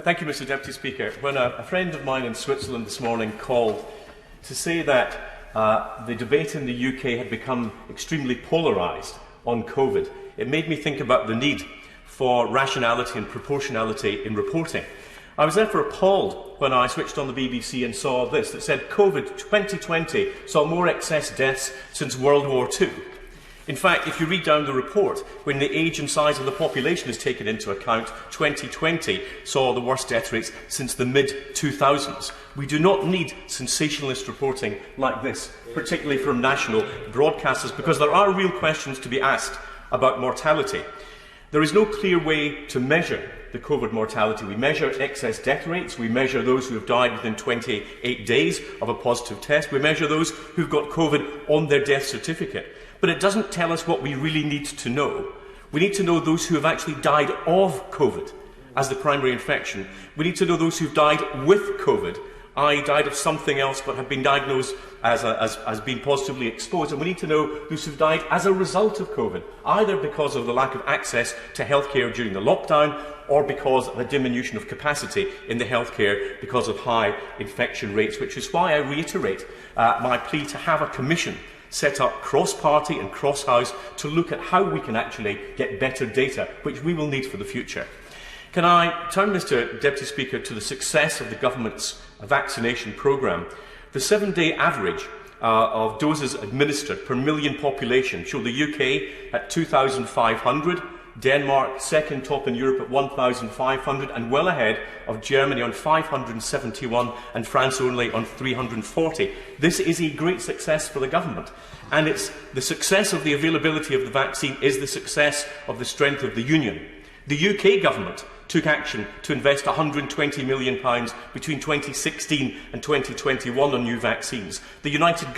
Thank you, Mr Deputy Speaker. When a friend of mine in Switzerland this morning called to say that the debate in the UK had become extremely polarised on COVID, it made me think about the need for rationality and proportionality in reporting. I was therefore appalled when I switched on the BBC and saw this that said COVID 2020 saw more excess deaths since World War II. In fact, if you read down the report, when the age and size of the population is taken into account, 2020 saw the worst death rates since the mid-2000s. We do not need sensationalist reporting like this, particularly from national broadcasters, because there are real questions to be asked about mortality. There is no clear way to measure the COVID mortality. We measure excess death rates, we measure those who have died within 28 days of a positive test, we measure those who've got COVID on their death certificate. But it doesn't tell us what we really need to know. We need to know those who have actually died of COVID as the primary infection. We need to know those who've died with COVID, i.e. died of something else but have been diagnosed as being positively exposed. And we need to know those who've died as a result of COVID, either because of the lack of access to healthcare during the lockdown or because of a diminution of capacity in the healthcare because of high infection rates, which is why I reiterate my plea to have a commission set up cross-party and cross-house to look at how we can actually get better data, which we will need for the future. Can I turn, Mr Deputy Speaker, to the success of the government's vaccination programme? The 7-day average of doses administered per million population show the UK at 2,500, Denmark second top in Europe at 1,500 and well ahead of Germany on 571 and France only on 340. This is a great success for the government, and it's the success of the availability of the vaccine is the success of the strength of the Union. The UK government took action to invest £120 million between 2016 and 2021 on new vaccines. The United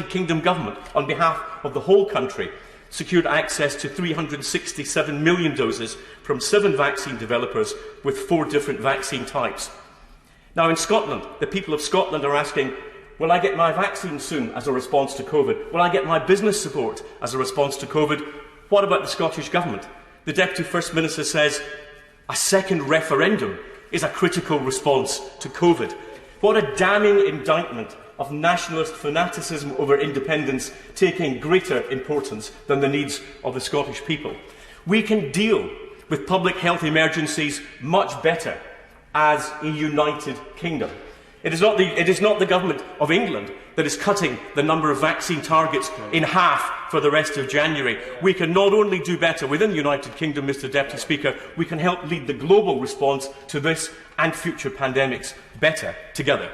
Kingdom government, on behalf of the whole country, secured access to 367 million doses from 7 vaccine developers with 4 different vaccine types. Now in Scotland, the people of Scotland are asking, will I get my vaccine soon as a response to COVID? Will I get my business support as a response to COVID? What about the Scottish Government? The Deputy First Minister says a second referendum is a critical response to COVID. What a damning indictment of nationalist fanaticism over independence taking greater importance than the needs of the Scottish people. We can deal with public health emergencies much better as a united kingdom. It is not the government of England that is cutting the number of vaccine targets in half for the rest of January. We can not only do better within the United Kingdom, Mr Deputy Speaker, we can help lead the global response to this and future pandemics better together.